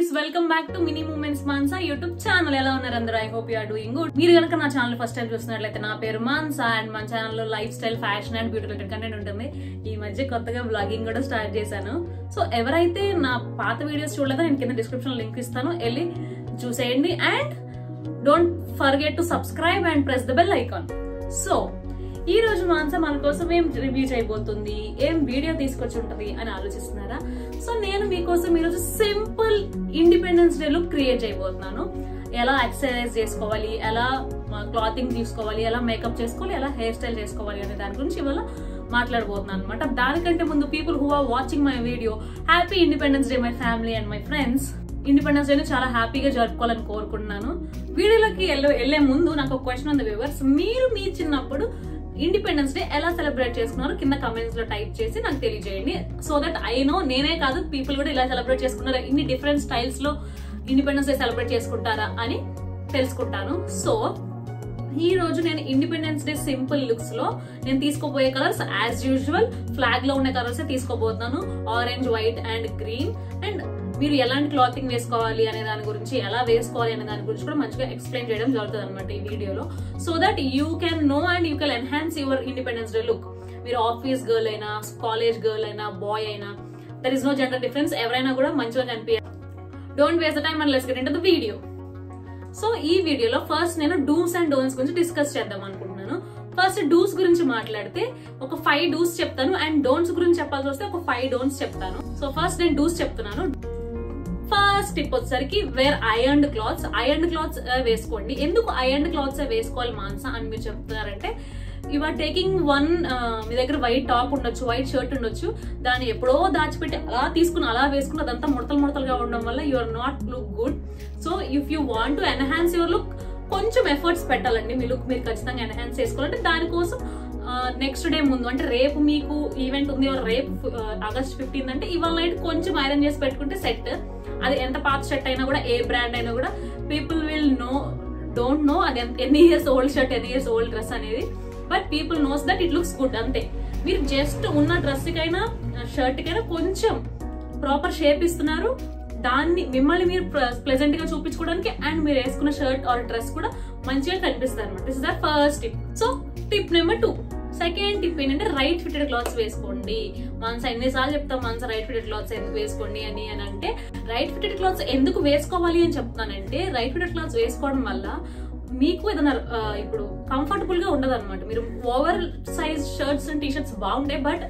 guys, welcome back to Mini Moments Mansa YouTube channel. Ela unnaru andaru? I hope you are doing good. Meer ganaka na channel first time chustunnattlaithe na peru Mansa and man channel lo lifestyle, fashion and beauty related content untundi. Ee madhya kottaga vlogging kuda start chesanu. So evaraithe na paatha videos chudaledo nenu kinda description link istanu, elli chuseyandi and don't forget to subscribe and press the bell icon. So ఈ రోజు మాన్సా మన కోసం ఏం review చేయబోతుంది, ఏం video తీసుకొచ్చి ఉంటది అని ఆలోచిస్తున్నారా? సో నేను మీకోసం ఈరోజు simple independence Day look create చేయబోతున్నాను. ఎలా ఎక్సర్సైజ్ చేసుకోవాలి, ఎలా క్లాతింగ్ తీసుకోవాలి, ఎలా మేకప్ చేసుకోవాలి, ఎలా హెయిర్ స్టైల్ చేసుకోవాలి అనే దాని గురించి ఇవాళ మాట్లాడబోతున్నాను అనమాట. దానికంటే ముందు people who are watching my video, happy independence day my family and my friends. Independence day చాలా హ్యాపీగా జరుపుకోవాలని కోరుకుంటున్నాను. వీడియోలోకి వెళ్లే ముందు నాకు ఒక క్వశ్చన్ ఉంది వ్యూవర్స్, మీరు మీ చిన్నప్పుడు ఇండిపెండెన్స్ డే ఎలా సెలబ్రేట్ చేసుకున్నారు కింద కమెంట్స్ లో టైప్ చేసి నాకు తెలియజేయండి. సో దట్ ఐ నో, నేనే కాదు పీపుల్ కూడా ఇలా సెలబ్రేట్ చేసుకున్నారా, ఇన్ని డిఫరెంట్ స్టైల్స్ లో ఇండిపెండెన్స్ డే సెలబ్రేట్ చేసుకుంటారా అని తెలుసుకుంటాను. సో ఈ రోజు నేను ఇండిపెండెన్స్ డే సింపుల్ లుక్స్ లో నేను తీసుకోబోయే కలర్స్ యాజ్ యూజువల్ ఫ్లాగ్ లో ఉండే కలర్స్ తీసుకోబోతున్నాను. Orange, white and green. And మీరు ఎలాంటి క్లాతింగ్ వేసుకోవాలి అనే దాని గురించి, ఎలా వేసుకోవాలి అనే దాని గురించి కూడా మంచిగా ఎక్స్ప్లెయిన్ చేయడం జరుగుతుంది అనమాట ఈ వీడియోలో. So that you can know and you can enhance your Independence Day look. మీరు ఆఫీస్ గర్ల్ అయినా, కాలేజ్ గర్ల్ అయినా, బాయ్ అయినా, there is no gender difference. ఎవరైనా కూడా మంచిగా కనిపించాలి. Don't waste the time and let's get into the video. So ఈ వీడియోలో ఫస్ట్ నేను డూస్ అండ్ డోంట్స్ గురించి డిస్కస్ చేద్దాం అనుకుంటున్నాను. ఫస్ట్ డూస్ గురించి మాట్లాడితే ఒక 5 డూస్ చెప్తాను అండ్ డోంట్స్ గురించి చెప్పాల్సి వస్తే ఒక 5 డోంట్స్ చెప్తాను. సో ఫస్ట్ నేను డూస్ చెప్తున్నాను. ఫస్ట్ టిప్ వచ్చేసరికి wear ironed clothes. Ironed clothes వేసుకోండి. ఎందుకు ఐరన్డ్ క్లాత్స్ వేసుకోవాలి మాన్సా అని మీరు చెప్తున్నారంటే, యు ఆర్ టేకింగ్ వన్, మీ దగ్గర వైట్ టాప్ ఉండొచ్చు, వైట్ షర్ట్ ఉండొచ్చు, దాన్ని ఎప్పుడో దాచిపెట్టి అలా తీసుకుని అలా వేసుకుని అదంతా ముడతలుగా ఉండడం వల్ల you are not look good. So if you want to enhance your look, కొంచెం ఎఫర్ట్స్ పెట్టాలండి. మీ లుక్ మీరు ఖచ్చితంగా ఎన్హాన్స్ చేసుకోవాలంటే దానికోసం నెక్స్ట్ డే ముందు, అంటే రేపు మీకు ఈవెంట్ ఉంది, రేపు ఆగస్ట్ 15 అంటే ఇవాళ నైట్ కొంచెం ఐరన్ చేసి పెట్టుకుంటే సెట్. అది ఎంత పాత షర్ట్ అయినా కూడా, ఏ బ్రాండ్ అయినా కూడా, పీపుల్ విల్ డోంట్ నో అది ఎన్ని ఇయర్స్ ఓల్డ్ షర్ట్, ఎన్ని ఇయర్స్ ఓల్డ్ డ్రెస్ అనేది, but people knows that it looks good అంతే. మీరు జస్ట్ ఉన్న డ్రెస్ కైనా షర్ట్ కైనా కొంచెం ప్రాపర్ షేప్ ఇస్తున్నారు, దాన్ని మిమ్మల్ని మీరు ప్లెజెంట్ గా చూపించుకోవడానికి అండ్ మీరు వేసుకున్న షర్ట్ ఆర్ డ్రెస్ కూడా మంచిగా కనిపిస్తుంది అనమాట. This is the first tip. So tip number 2. Second tip ఏంటంటే రైట్ ఫిటెడ్ క్లాత్స్ వేసుకోండి. మనసు ఎన్నిసార్లు చెప్తాం మనసు రైట్ ఫిటెడ్ క్లాత్స్ ఎందుకు వేసుకోండి అని అంటే, రైట్ ఫిటెడ్ క్లాత్స్ ఎందుకు వేసుకోవాలి అని చెప్తున్నానంటే, రైట్ ఫిటెడ్ క్లాత్స్ వేసుకోవడం వల్ల మీకు ఏదైనా ఇప్పుడు కంఫర్టబుల్ గా ఉండదు అనమాట. మీరు over size shirts and T-shirts బాగుంటాయి, బట్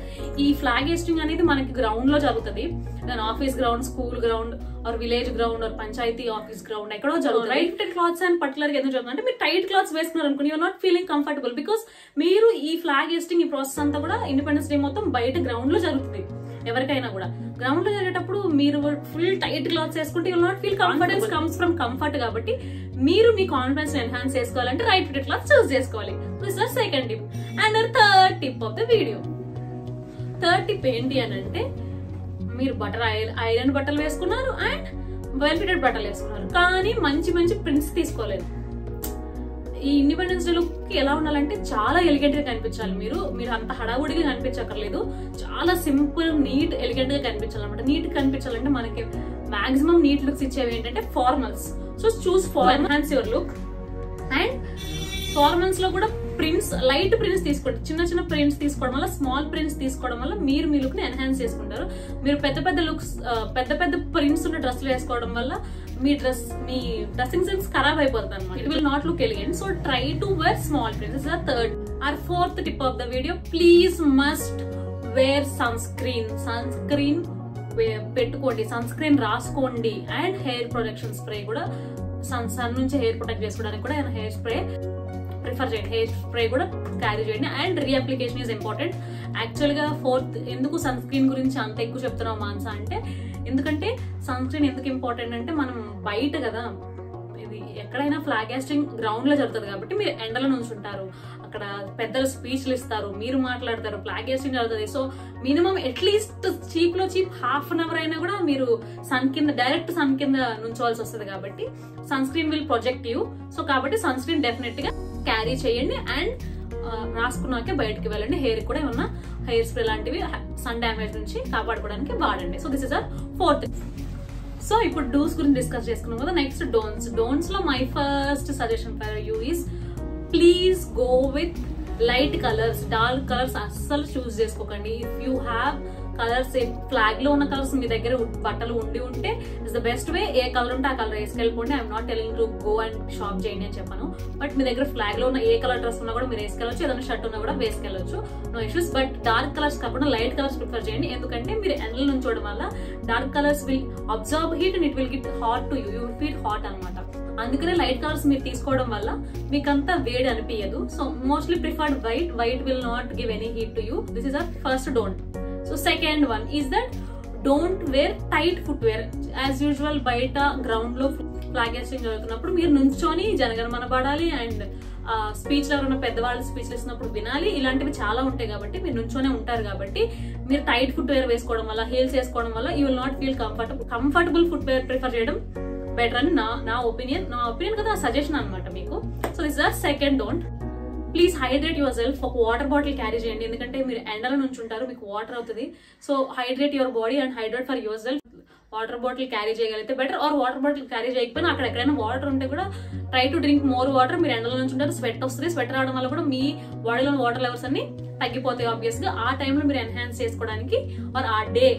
ఈ ఫ్లాగ్ హేస్టింగ్ అనేది మనకి గ్రౌండ్ లో జరుగుతుంది. దాని office ground, school ground or village ground or panchayat office ground ఎక్కడో జరుగుతుంది. Right fitted clothes and particular గా ఎందుకు జరుగుతుంది అంటే, మీరు టైట్ క్లాత్స్ వేసుకున్నారు అనుకుని you are not feeling comfortable, because మీరు ఈ ఫ్లాగ్ హేస్టింగ్ ఈ ప్రాసెస్ అంతా కూడా ఇండిపెండెన్స్ డే మొత్తం బయట గ్రౌండ్ లో జరుగుతుంది. ఎవరికైనా కూడా గ్రౌండ్ లో జరిగేటప్పుడు మీరు ఫుల్ టైట్ క్లాత్స్ వేసుకుంటే you not feel confidence comes from comfort. కాబట్టి మీరు మీ కాన్ఫిడెన్స్ ఎన్హాన్స్ చేసుకోవాలంటే రైట్ ఫిటెడ్ క్లాత్ చూస్ చేసుకోవాలి. This is second tip. And third tip of the video. Third tip ఏంటి అని అంటే, మీరు ఐరన్ బట్టలు వేసుకున్నారు అండ్ వెల్ ఫిటెడ్ బట్టలు వేసుకున్నారు, కానీ మంచి మంచి ప్రింట్స్ తీసుకోలేదు. ఈ ఇండిపెండెన్స్ డే లుక్ ఎలా ఉండాలంటే చాలా ఎలిగెంట్ గా కనిపించాలి. మీరు అంత హడావుడిగా కనిపించక్కర్లేదు, చాలా సింపుల్, నీట్, ఎలిగెంట్ గా కనిపించాలన్నమాట. నీట్ కనిపించాలంటే మనకి మాక్సిమం నీట్ లుక్స్ ఇచ్చేవి ఏంటంటే formals. So choose enhance your look. And formals లో కూడా ప్రింట్స్, లైట్ ప్రింట్స్ తీసుకోండి. చిన్న చిన్న ప్రింట్స్ తీసుకోవడం వల్ల, స్మాల్ ప్రింట్స్ తీసుకోవడం వల్ల మీరు మీ లుక్ ని ఎన్హాన్స్ చేసుకుంటారు. మీరు పెద్ద పెద్ద లుక్స్, పెద్ద పెద్ద ప్రింట్స్ ఉన్న డ్రెస్లు వేసుకోవడం వల్ల మీ డ్రెస్సింగ్ సెన్స్ ఖరాబ్ అయిపోతుంది అనమాట. It will not look elegant. So try to wear small prints. This is the third or fourth tip of the video. Please must wear sunscreen పెట్టుకోండి, సన్ స్క్రీన్ రాసుకోండి. And hair protection spray కూడా, sun నుంచి hair protect చేసుకోవడానికి కూడా hair spray prefer చేయండి. Hair spray కూడా carry చేయండి. And reapplication is important. Actual గా ఫోర్త్, ఎందుకు సన్ స్క్రీన్ గురించి అంత ఎక్కువ చెప్తున్నాం మాన్సా అంటే, ఎందుకంటే సన్ స్క్రీన్ ఎందుకు ఇంపార్టెంట్ అంటే, మనం బయట కదా, ఇది ఎక్కడైనా ఫ్లాగ్ హాస్టింగ్ గ్రౌండ్ లో జరుగుతుంది కాబట్టి మీరు ఎండలో నుంచి ఉంటారు, అక్కడ పెద్దలు స్పీచ్లు ఇస్తారు, మీరు మాట్లాడతారు, ఫ్లాగ్ హాస్టింగ్ జరుగుతుంది. సో మినిమం అట్లీస్ట్ చీప్ లో చీప్ హాఫ్ అన్ అవర్ అయినా కూడా మీరు డైరెక్ట్ సన్ కింద నుంచోవాల్సి వస్తుంది. కాబట్టి sunscreen will project you. So కాబట్టి సన్ స్క్రీన్ డెఫినెట్ గా క్యారీ చేయండి. అండ్ రాసుకున్నాకే బయటకి వెళ్ళండి. హెయిర్ కూడా ఏమన్నా హెయిర్ స్ప్రే లాంటివి సన్ డ్యామేజ్ నుంచి కాపాడుకోవడానికి వాడండి. So this is our fourth. So ఇప్పుడు డూస్ గురించి డిస్కస్ చేసుకున్నాం కదా. నెక్స్ట్ డోంట్స్ లో my first suggestion for you is please go with light colours. Dark colours అస్సలు చూస్ చేసుకోకండి. If you have colours, flag లో ఉన్న కలర్స్ మీ దగ్గర బట్టలు ఉంటే ఇస్ ద బెస్ట్ వే. ఏ కలర్ ఉంటే ఆ కలర్ వేసుకెళ్ళిపోండి. I'm not telling to go and shop చేయండి అని చెప్పాను. బట్ మీ దగ్గర ఫ్లాగ్ లో ఉన్న ఏ కలర్ డ్రెస్ ఉన్నా కూడా మీరు వేసుకెళ్ళొచ్చు, ఏదైనా షర్ట్ ఉన్నా కూడా వేసుకెళ్ళొచ్చు, no issues. But dark colours కాకుండా లైట్ కలర్స్ ప్రిఫర్ చేయండి. ఎందుకంటే మీరు ఎండల నుంచి చూడడం వల్ల dark colours will observe heat and it will get hot to you. You will feel hot అనమాట. అందుకనే లైట్ కలర్స్ మీరు తీసుకోవడం వల్ల మీకు అంతా వేడి అనిపించదు. So mostly preferred white will not give any heat to you. This is our first don't. So second one is that don't wear tight footwear. As usual బయట గ్రౌండ్ లో flag hoisting జరుగుతున్నప్పుడు మీరు నుంచొని జనగణమన పడాలి and speech లో ఎవరైనా పెద్దవాళ్ళు speech ఇస్తున్నప్పుడు వినాలి. ఇలాంటివి చాలా ఉంటాయి కాబట్టి మీరు నుంచోనే ఉంటారు కాబట్టి మీరు టైట్ ఫుట్ వేర్ వేసుకోవడం వల్ల, హీల్స్ వేసుకోవడం వల్ల you will not feel comfortable footwear prefer చేయడం బెటర్ అని నా ఒపీనియన్ కదా, సజెషన్ అనమాట మీకు. So this is second don't. Please hydrate yourself. ఒక వాటర్ బాటిల్ క్యారీ చేయండి. ఎందుకంటే మీరు ఎండల నుంచి ఉంటారు, మీకు వాటర్ అవుతుంది. So hydrate your body and hydrate for yourself. Water bottle carry చేయగలిగితే better. Or water bottle carry చేయకపోయినా అక్కడ ఎక్కడైనా వాటర్ ఉంటే కూడా try to drink more water. మీరు ఎండల నుంచి ఉంటారు, స్వెట్ వస్తుంది. స్వెట్ రావడం వల్ల కూడా మీ బాడీలో వాటర్ లెవెల్స్ అన్ని తగ్గిపోతాయి ఆబ్వియస్ గా. ఆ టైంలో మీరు ఎన్హాన్స్ చేసుకోవడానికి ఆర్ ఆ డే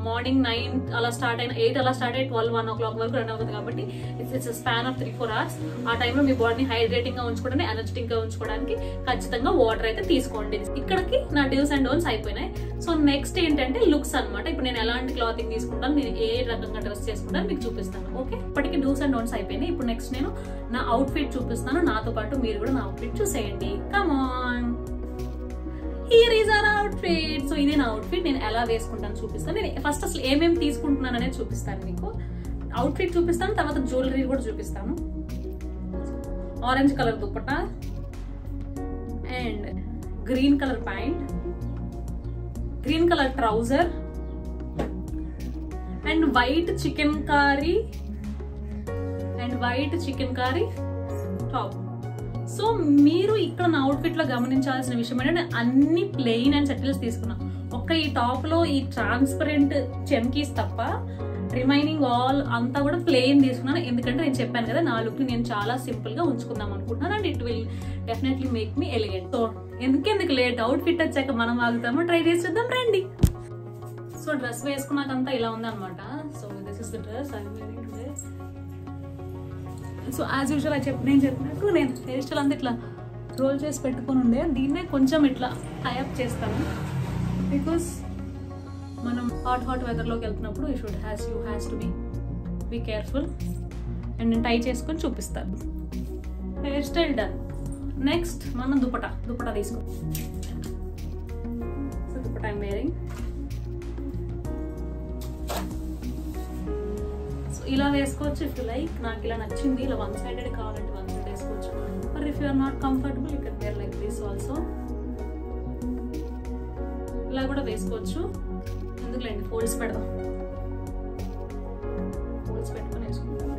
మార్నింగ్ 9 అలా స్టార్ట్ అయిన 8 అలా స్టార్ట్ అయ్యి 12, 1 o'clock వరకు రన్ అవుతుంది కాబట్టి ఇట్స్ స్పాన్ ఆఫ్ 3-4 hours. ఆ టైంలో మీ బాడీని హైడ్రేటింగ్ గా ఉంచుకోవడానికి, ఎనర్జెటిక్ గా ఉంచుకోవడానికి ఖచ్చితంగా వాటర్ అయితే తీసుకోండి. ఇక్కడికి నా డీల్స్ అండ్ డోన్స్ అయిపోయినాయి. సో నెక్స్ట్ ఏంటంటే లుక్స్ అనమాట. ఇప్పుడు నేను ఎలాంటి క్లాతింగ్ తీసుకుంటాను, నేను ఏ రకంగా డ్రెస్ చేసుకుంటాను మీకు చూపిస్తాను. ఓకే, ఇప్పటికి డూస్ అండ్ డోన్స్ అయిపోయినాయి. ఇప్పుడు నెక్స్ట్ నేను నా అవుట్ ఫిట్ చూపిస్తాను. నాతో పాటు మీరు కూడా నా అవుట్ ఫిట్ చూసేయండి. Come on, here is our out fit. So ఇది నా అవుట్ ఫిట్. నేను ఎలా వేసుకుంటాను చూపిస్తాను. నేను ఫస్ట్ అసలు ఏమేమి తీసుకుంటున్నాను అనేది చూపిస్తాను మీకు. అవుట్ ఫిట్ చూపిస్తాను, తర్వాత జ్యువెలరీ కూడా చూపిస్తాను. Orange colour dupatta and green colour pant, green colour trouser and white chicken curry top. So మీరు ఇక్కడ నా అవుట్ ఫిట్ లో గమనించాల్సిన విషయం ఏంటంటే అన్ని ప్లెయిన్ అండ్ సెటిల్స్ తీసుకున్నా. ఒక్క ఈ టాప్ లో ఈ ట్రాన్స్పరెంట్ చెమ్కీస్ తప్ప రిమైనింగ్ ఆల్ అంతా కూడా ప్లెయిన్ తీసుకున్నాను. ఎందుకంటే నేను చెప్పాను కదా, నా లుక్ ని నేను చాలా సింపుల్ గా ఉంచుకుందాం అనుకుంటున్నాను and it will definitely make me elegant. So ఎందుకెందుకు లేట్, అవుట్ ఫిట్ వచ్చాక మనం ఆగుతామో, ట్రై చేసి చూద్దాం రండి. సో డ్రెస్ వేసుకున్నాకంతా ఇలా ఉంది అనమాట. So this is the dress I am wearing today. So as usual నేను చెప్పినట్టు నేను హెయిర్ స్టైల్ అంతా ఇట్లా రోల్ చేసి పెట్టుకుని ఉండే, దీన్నే కొంచెం ఇట్లా టైఅప్ చేస్తాను. బికాస్ మనం హాట్ వెదర్లోకి వెళ్తున్నప్పుడు you has to be careful. And నేను టై చేసుకొని చూపిస్తాను. Hair style done. నెక్స్ట్ మనం దుపట్టా తీసుకో. So dupatta I'm wearing. ఇలా వేసుకోవచ్చు ఇఫ్ యూ లైక్. నాకు ఇలా నచ్చింది. ఇలా వన్ సైడెడ్ కావాలంటే వన్ సైడ్ వేసుకోవచ్చు. But if you are not comfortable you can wear like this also. ఇలా కూడా వేసుకోవచ్చు. ఎందుకులేండి, ఫోల్డ్స్ పెడదాం. ఫోల్డ్స్ పెట్టుకొని వేసుకుంటాం.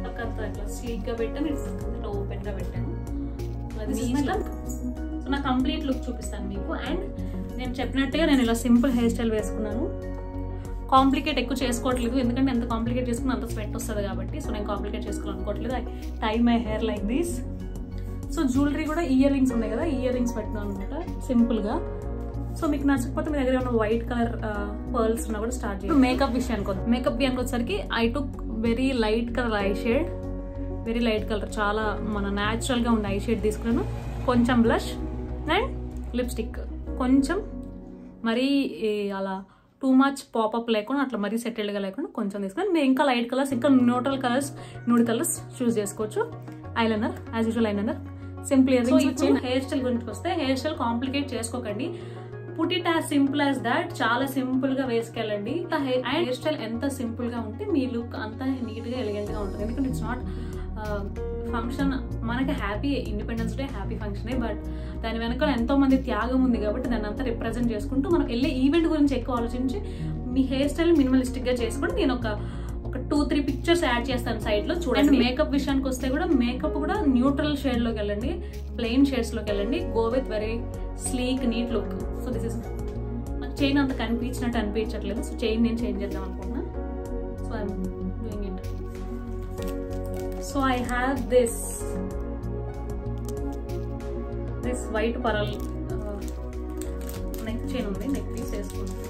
పక్కంతా ఇట్లా స్లీక్ గా పెట్టాను, ఇట్లా ఓపెన్ గా పెట్టాను. సో నా కంప్లీట్ లుక్ చూపిస్తాను మీకు. అండ్ నేను చెప్పినట్టుగా నేను ఇలా సింపుల్ హెయిర్ స్టైల్ వేసుకున్నాను. కాంప్లికేట్ ఎక్కువ చేసుకోవట్లేదు, ఎందుకంటే ఎంత కాంప్లికేట్ చేసుకున్నా అంత స్వెట్ వస్తుంది కాబట్టి. సో నేను కాంప్లికేట్ చేసుకోవాలనుకోవట్లేదు. I tie my hair like this. So jewellery కూడా ఇయర్ రింగ్స్ ఉన్నాయి కదా, ఇయర్ రింగ్స్ పెట్టినాను అనమాట సింపుల్గా. సో మీకు నచ్చకపోతే మీ దగ్గర ఉన్న వైట్ కలర్ పర్ల్స్ ఉన్నా కూడా స్టార్ట్ చేయండి. మేకప్ విషయానికి వచ్చేసరికి I took very light colour eye shade. Very light colour, చాలా మన న్యాచురల్గా ఉన్న ఐ షేడ్ తీసుకున్నాను. కొంచెం బ్లష్ అండ్ లిప్స్టిక్. కొంచెం మరీ అలా టూ మచ్ పాపప్ లేకుండా, అట్లా మరీ సెటిల్డ్గా లేకుండా కొంచెం తీసుకుని మీరు ఇంకా లైట్ కలర్స్, ఇంకా న్యూడ్ కలర్స్ చూస్ చేసుకోవచ్చు. Eyeliner, as usual eyeliner, simple. Hair style గురించి వస్తే హెయిర్ స్టైల్ కాంప్లికేట్ చేసుకోకండి. Put it as simple as that. చాలా సింపుల్ గా వేసుకెళ్ళండి. హెయిర్ స్టైల్ ఎంత సింపుల్ గా ఉంటే మీ లుక్ అంత నీట్ గా ఎలిగెంట్ గా ఉంటుంది. ఎందుకంటే ఇట్స్ నాట్ ఫంక్షన్, మనకి హ్యాపీ ఇండిపెండెన్స్ డే హ్యాపీ ఫంక్షనే, బట్ దాని వెనకాల ఎంతో మంది త్యాగం ఉంది కాబట్టి దాన్ని అంతా రిప్రజెంట్ చేసుకుంటూ మనం వెళ్ళే ఈవెంట్ గురించి ఎక్కువ ఆలోచించి మీ హెయిర్ స్టైల్ మినిమలిస్టిక్ గా చేసుకుంటే నేను ఒక 2-3 పిక్చర్స్ యాడ్ చేస్తాను సైడ్ లో చూడండి. మేకప్ విషయానికి వస్తే కూడా మేకప్ కూడా న్యూట్రల్ షేడ్ లోకి వెళ్ళండి, ప్లెయిన్ షేడ్స్ లోకి వెళ్ళండి. Go with very sleek neat look. So this is నాకు చైన్ అంత కనిపించినట్టు అనిపించట్లేదు. సో చైన్ నేను చేంజ్ చేద్దాం అనుకుంటున్నా. So I'm doing it. So I have this white pearl neck chain ఉంది. నెక్ పీస్ వేసుకుంటాను.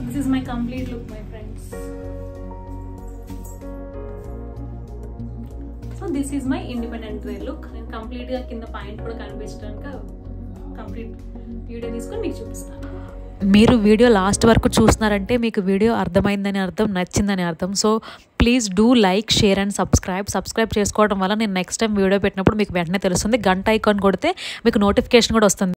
This is my complete look, my friends. So this is my independent wear look. నేను complete గా కింద point కూడా కనిపించడానికి complete video తీసుకొని మీకు చూపిస్తాను. మీరు వీడియో లాస్ట్ వరకు చూస్తున్నారంటే మీకు వీడియో అర్థమైందని అర్థం, నచ్చిందని అర్థం. So please do like, share and subscribe చేసుకోవడం వల్ల నేను నెక్స్ట్ టైం వీడియో పెట్టినప్పుడు మీకు వెంటనే తెలుస్తుంది. గంట ఐకాన్ కొడితే మీకు నోటిఫికేషన్ కూడా వస్తుంది.